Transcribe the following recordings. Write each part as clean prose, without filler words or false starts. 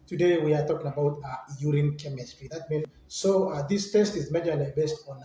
Today we are talking about urine chemistry. That means this test is majorly based on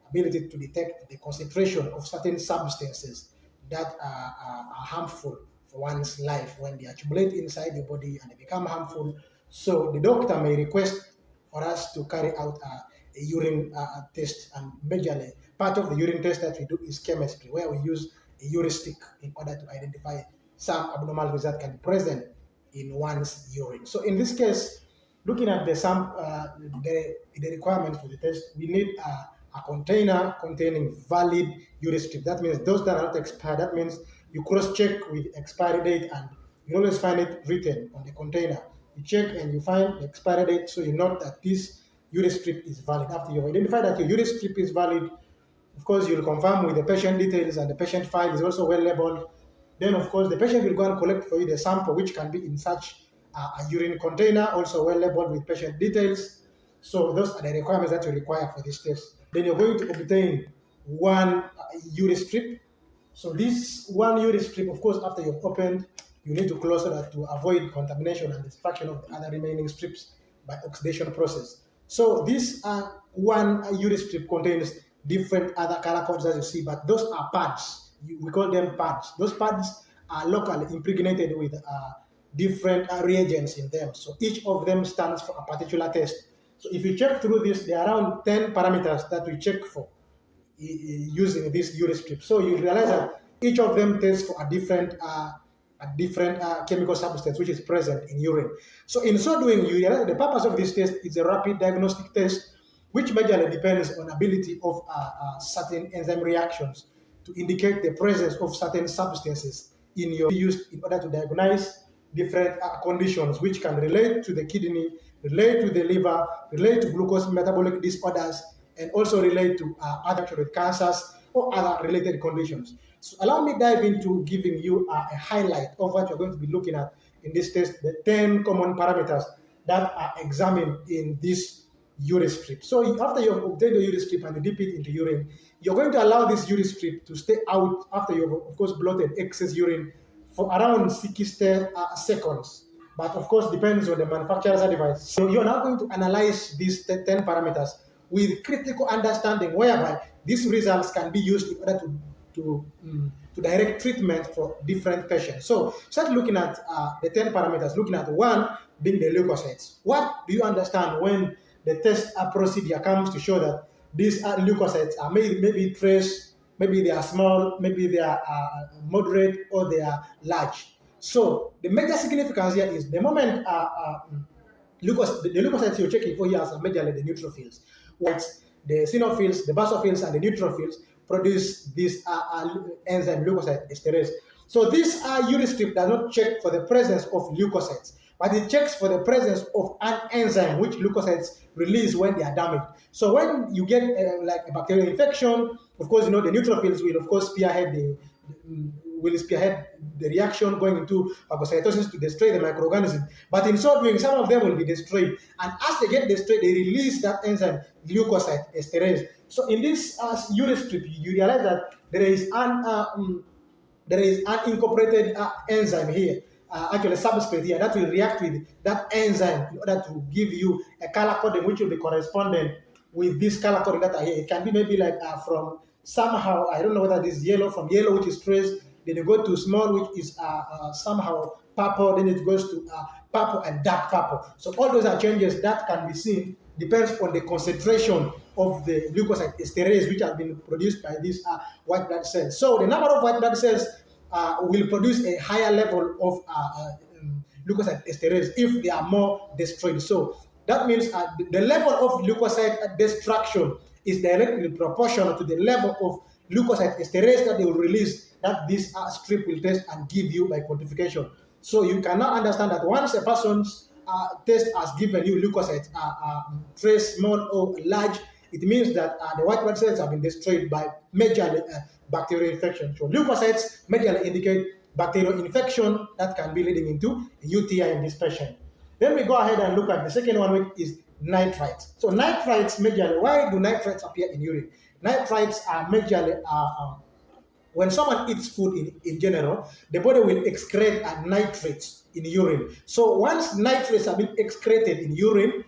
ability to detect the concentration of certain substances that are harmful for one's life when they accumulate inside your body and they become harmful. So the doctor may request for us to carry out a urine test, and majorly part of the urine test that we do is chemistry, where we use a heuristic in order to identify some abnormalities that can be present in one's urine. So in this case, looking at the requirement for the test, we need a container containing valid urine strip. That means those that are not expired. That means you cross-check with expiry date, and you always find it written on the container. You check and you find the expiry date, so you know that this urine strip is valid. After you've identified that your urine strip is valid, of course, you'll confirm with the patient details, and the patient file is also well labeled. Then, of course, the patient will go and collect for you the sample, which can be in such a urine container, also well labeled with patient details. So those are the requirements that you require for this test. Then you're going to obtain one urine strip. So this one urine strip, of course, after you've opened, you need to close so that to avoid contamination and destruction of the other remaining strips by oxidation process. So this one urine strip contains different other color codes as you see, but those are pads. We call them pads. Those pads are locally impregnated with different reagents in them. So each of them stands for a particular test. So if you check through this, there are around 10 parameters that we check for using this urine strip. So you realize that each of them tests for a different chemical substance which is present in urine. So in so doing, you realize that the purpose of this test is a rapid diagnostic test, which majorly depends on ability of certain enzyme reactions to indicate the presence of certain substances in your used in order to diagnose different conditions which can relate to the kidney, relate to the liver, relate to glucose metabolic disorders, and also relate to other cancers or other related conditions. So allow me dive into giving you a highlight of what you're going to be looking at in this test, the 10 common parameters that are examined in this urine strip. So after you've obtained the urine strip and you dip it into urine, you're going to allow this urine strip to stay out after you've, of course, blotted excess urine for around 60 seconds. But of course, depends on the manufacturer's device. So you're now going to analyze these 10 parameters with critical understanding, whereby these results can be used in order to direct treatment for different patients. So start looking at the 10 parameters, looking at one being the leukocytes. What do you understand when the test procedure comes to show that these leukocytes are maybe trace, maybe they are small, maybe they are moderate, or they are large? So the major significance here is the moment the leukocytes you're checking for here are majorly the neutrophils. What the eosinophils, the basophils, and the neutrophils produce this enzyme leukocyte esterase. So this urine strip does not check for the presence of leukocytes, but it checks for the presence of an enzyme which leukocytes release when they are damaged. So when you get like a bacterial infection, of course, you know, the neutrophils will, of course, spearhead the reaction going into phagocytosis to destroy the microorganism. But in so doing, some of them will be destroyed. And as they get destroyed, they release that enzyme, leukocyte esterase. So in this urine strip, you realize that there is an incorporated enzyme here, actually a substrate here, that will react with that enzyme in order to give you a color coding which will be correspondent with this color coding that are here. It can be maybe like from somehow, I don't know whether this yellow, from yellow which is trace, then you go to small which is somehow purple, then it goes to purple and dark purple. So all those are changes that can be seen, depends on the concentration of the leukocyte esterase which have been produced by these white blood cells. So the number of white blood cells will produce a higher level of leukocyte esterase if they are more destroyed. So that means the level of leukocyte destruction is directly proportional to the level of leukocyte esterase that they will release, that this strip will test and give you by quantification. So you cannot understand that once a person's test has given you leukocytes trace small or large, it means that the white blood cells have been destroyed by major bacterial infection. So leukocytes majorly indicate bacterial infection that can be leading into a UTI in this patient. Then we go ahead and look at the second one, which is nitrites. So nitrites majorly, why do nitrites appear in urine? Nitrites are majorly when someone eats food in general, the body will excrete nitrates in urine. So once nitrates are being excreted in urine,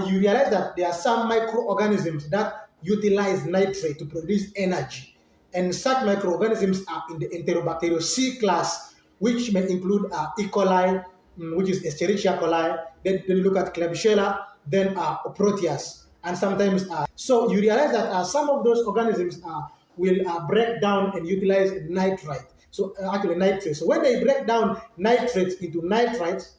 you realize that there are some microorganisms that utilize nitrate to produce energy. And such microorganisms are in the Enterobacterial C class, which may include E. coli, which is Escherichia coli. Then you look at Klebsiella, then Proteus, and sometimes. So you realize that some of those organisms will break down and utilize nitrite. So actually nitrates. So when they break down nitrates into nitrites,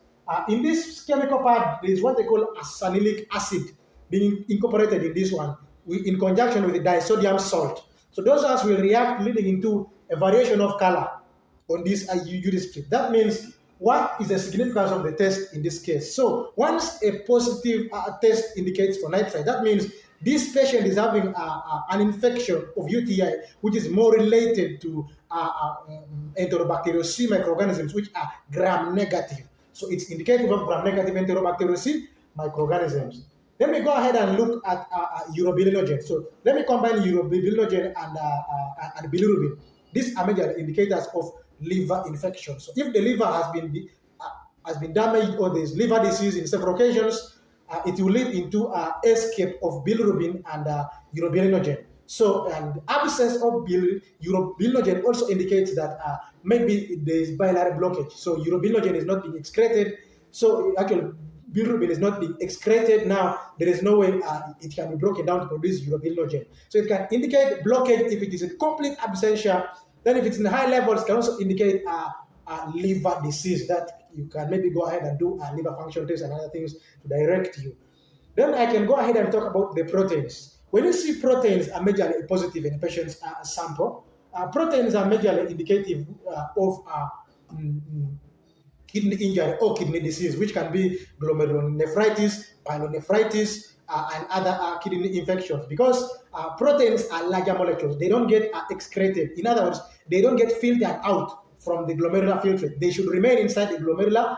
in this chemical part, there is what they call arsenic acid being incorporated in this one in conjunction with the disodium salt. So those ones will react, leading into a variation of color on this urine strip. That means what is the significance of the test in this case? So once a positive test indicates for nitrite, that means this patient is having an infection of UTI, which is more related to Enterobacterial C microorganisms, which are gram-negative. So it's indicative of gram-negative Enterobacterial C microorganisms. Let me go ahead and look at urobilinogen. So let me combine urobilinogen and bilirubin. These are major indicators of liver infection. So if the liver has been damaged or there's liver disease in several occasions, it will lead into escape of bilirubin and urobilinogen. So, and absence of urobilinogen also indicates that maybe there is biliary blockage. So urobilinogen is not being excreted. So actually, bilirubin is not being excreted. Now there is no way it can be broken down to produce urobilinogen. So it can indicate blockage if it is a complete absentia. Then if it's in high levels, it can also indicate liver disease that you can maybe go ahead and do a liver function test and other things to direct you. Then I can go ahead and talk about the proteins. When you see proteins are majorly positive in a patient's sample, proteins are majorly indicative of kidney injury or kidney disease, which can be glomerulonephritis, pyelonephritis, and other kidney infections. Because proteins are larger molecules, they don't get excreted. In other words, they don't get filtered out from the glomerular filtrate. They should remain inside the glomerular,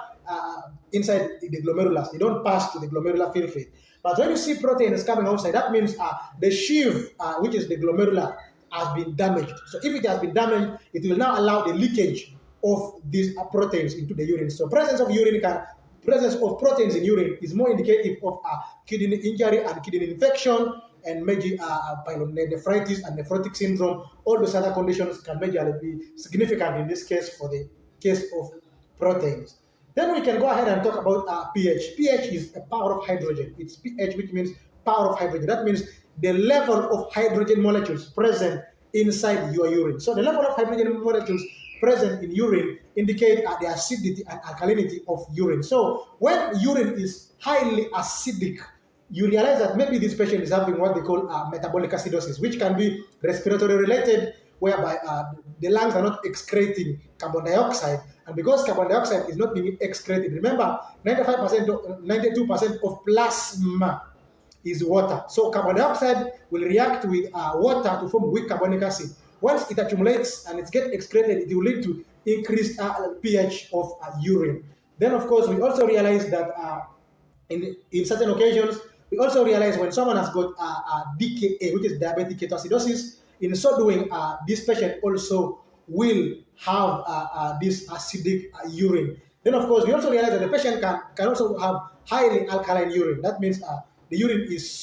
inside the glomerulus. They don't pass to the glomerular filtrate. But when you see proteins coming outside, that means the sheath, which is the glomerular, has been damaged. So if it has been damaged, it will now allow the leakage of these proteins into the urine. So presence of proteins in urine is more indicative of kidney injury and kidney infection, and maybe pyelonephritis and nephrotic syndrome. All those other conditions can majorly be significant in this case for the case of proteins. Then we can go ahead and talk about pH. pH is a power of hydrogen. It's pH, which means power of hydrogen. That means the level of hydrogen molecules present inside your urine. So the level of hydrogen molecules present in urine indicate the acidity and alkalinity of urine. So when urine is highly acidic, you realize that maybe this patient is having what they call metabolic acidosis, which can be respiratory related, whereby the lungs are not excreting carbon dioxide. And because carbon dioxide is not being excreted, remember, 95% to 92% of plasma is water. So carbon dioxide will react with water to form weak carbonic acid. Once it accumulates and it gets excreted, it will lead to increased pH of urine. Then, of course, we also realize that in certain occasions, we also realize when someone has got DKA, which is diabetic ketoacidosis, in so doing, this patient also will have this acidic urine. Then, of course, we also realize that the patient can also have highly alkaline urine. That means the urine is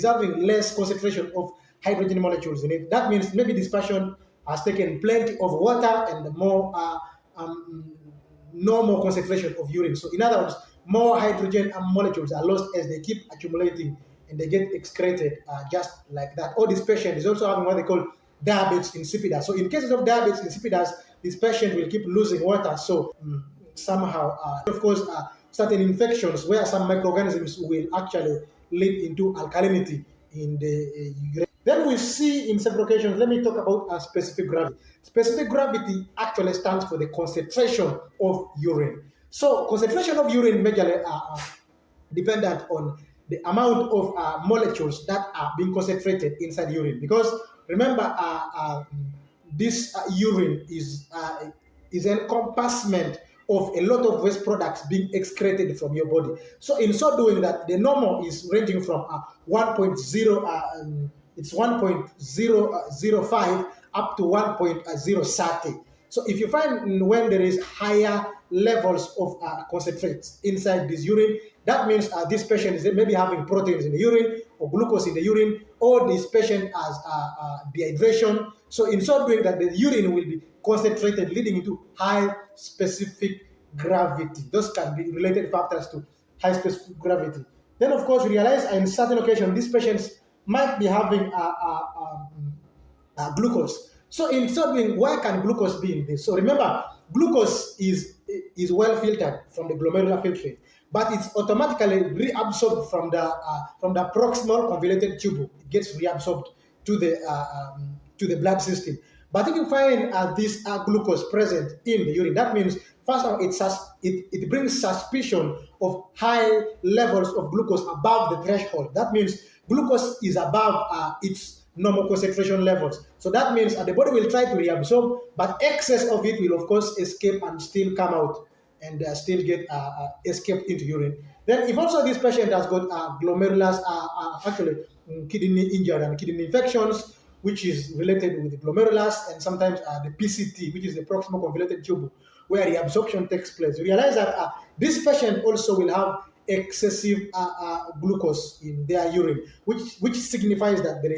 having less concentration of hydrogen molecules in it. That means maybe this patient has taken plenty of water and more normal concentration of urine. So in other words, more hydrogen molecules are lost as they keep accumulating and they get excreted just like that. Or this patient is also having what they call diabetes insipidus. So in cases of diabetes insipidus, this patient will keep losing water. So somehow, of course, certain infections where some microorganisms will actually lead into alkalinity in the urine. Then we see in several occasions, let me talk about specific gravity. Specific gravity actually stands for the concentration of urine. So concentration of urine majorly dependent on the amount of molecules that are being concentrated inside urine. Because remember, this urine is an encompassment of a lot of waste products being excreted from your body. So in so doing that, the normal is ranging from 1.0, it's 1.005 up to 1.030. So if you find when there is higher levels of concentrates inside this urine, that means this patient is maybe having proteins in the urine or glucose in the urine, or this patient has dehydration. So in so doing that, the urine will be concentrated, leading into high specific gravity. Those can be related factors to high specific gravity. Then, of course, we realize in certain occasions, these patients might be having glucose. So in so doing, where can glucose be in this? So remember, glucose is well filtered from the glomerular filtrate, but it's automatically reabsorbed from the proximal convoluted tubule. It gets reabsorbed to the blood system. But if you find this glucose present in the urine, that means first of all it brings suspicion of high levels of glucose above the threshold. That means glucose is above its normal concentration levels. So that means the body will try to reabsorb, but excess of it will of course escape and still come out and still get escaped into urine. Then if also this patient has got glomerulus, actually kidney injury and kidney infections, which is related with the glomerulus, and sometimes the PCT, which is the proximal convoluted tubule, where reabsorption takes place. You realize that this patient also will have excessive glucose in their urine, which signifies that there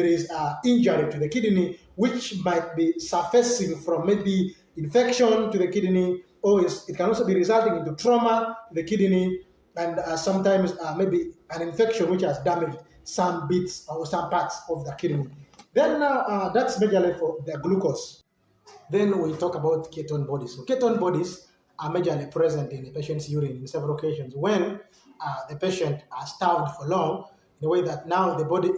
is injury to the kidney, which might be surfacing from maybe infection to the kidney, or it can also be resulting into trauma to the kidney, and sometimes maybe an infection which has damaged some bits or some parts of the kidney. Then now that's majorly for the glucose. Then we talk about ketone bodies. So ketone bodies are majorly present in the patient's urine in several occasions when the patient is starved for long, in a way that now the body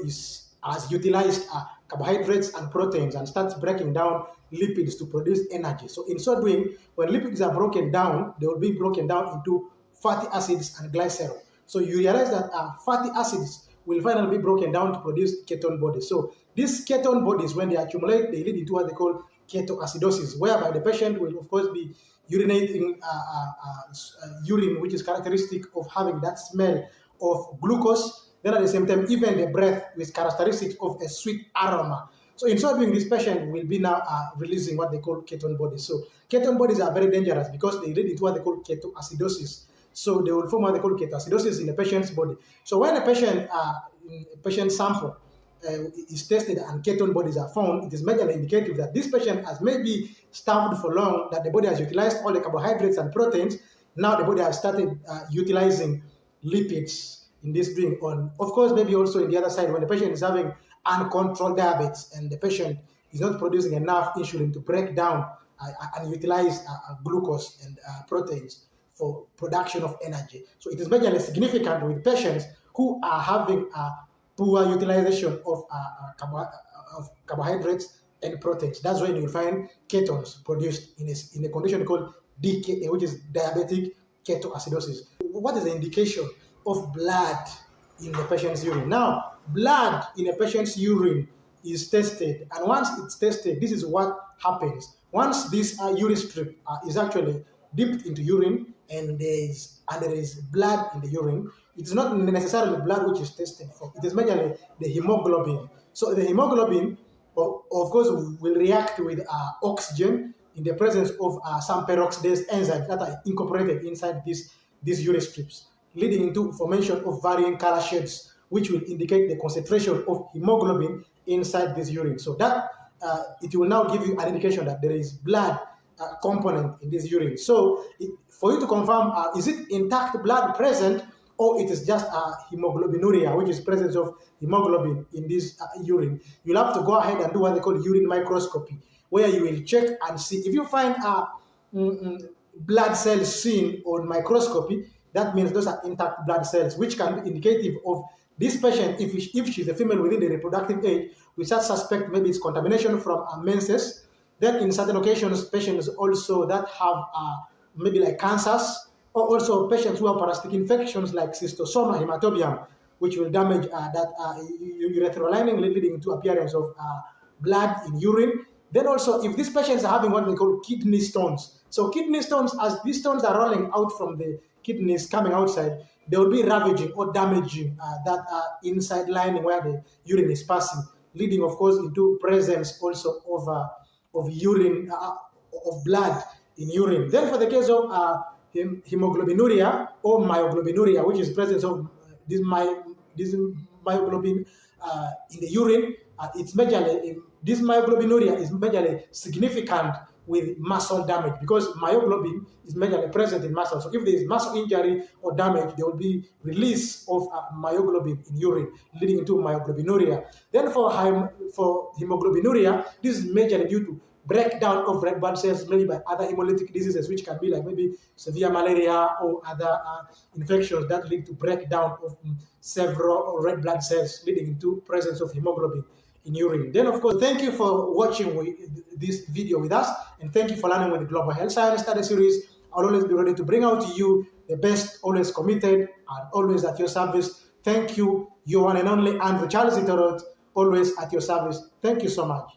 has utilized carbohydrates and proteins and starts breaking down lipids to produce energy. So in so doing, when lipids are broken down, they will be broken down into fatty acids and glycerol. So you realize that fatty acids will finally be broken down to produce ketone bodies. So these ketone bodies, when they accumulate, they lead into what they call ketoacidosis, whereby the patient will, of course, be urinating urine, which is characteristic of having that smell of glucose. Then at the same time, even the breath with characteristics of a sweet aroma. So in so doing, this patient will be now releasing what they call ketone bodies. So ketone bodies are very dangerous because they lead into what they call ketoacidosis. So they will form what they call ketoacidosis in the patient's body. So when a patient sample is tested and ketone bodies are found, it is majorly indicative that this patient has maybe starved for long, that the body has utilized all the carbohydrates and proteins. Now the body has started utilizing lipids in this drink. Of course, maybe also in the other side, when the patient is having uncontrolled diabetes and the patient is not producing enough insulin to break down and utilize glucose and proteins for production of energy. So it is majorly significant with patients who are having poor utilization of carbohydrates and proteins. That's when you find ketones produced in a condition called DKA, which is diabetic ketoacidosis. What is the indication of blood in the patient's urine? Now, blood in a patient's urine is tested, and once it's tested, this is what happens. Once this urine strip is actually dipped into urine and there is blood in the urine, it is not necessarily blood which is tested for. It is mainly the hemoglobin. So the hemoglobin, of course, will react with oxygen in the presence of some peroxidase enzymes that are incorporated inside these urine strips, leading into formation of varying color shades, which will indicate the concentration of hemoglobin inside this urine. So that it will now give you an indication that there is blood component in this urine. So for you to confirm, is it intact blood present, or it is just hemoglobinuria, which is presence of hemoglobin in this urine, you'll have to go ahead and do what they call urine microscopy, where you will check and see. If you find blood cells seen on microscopy, that means those are intact blood cells, which can be indicative of this patient. If she's a female within the reproductive age, we start suspect maybe it's contamination from menses. Then in certain occasions, patients also that have maybe like cancers, or also patients who have parasitic infections like cystosoma hematobium, which will damage that urethral lining, leading to appearance of blood in urine. Then also, if these patients are having what we call kidney stones. So kidney stones, as these stones are rolling out from the kidneys coming outside, they will be ravaging or damaging that inside lining where the urine is passing. leading, of course, into presence also of urine, of blood in urine. Then for the case of hemoglobinuria or myoglobinuria, which is presence of this myoglobin in the urine, it's majorly, this myoglobinuria is majorly significant with muscle damage, because myoglobin is majorly present in muscle. So if there is muscle injury or damage, there will be release of myoglobin in urine, leading into myoglobinuria. Then for hemoglobinuria, this is majorly due to breakdown of red blood cells, maybe by other hemolytic diseases, which can be like maybe severe malaria or other infections that lead to breakdown of several red blood cells, leading into presence of hemoglobin in urine. Then, of course, thank you for watching this video with us, and thank you for learning with the Global Health Science Study Series. I'll always be ready to bring out to you the best, always committed, and always at your service. Thank you, your one and only Andrew Charles Itorot, always at your service. Thank you so much.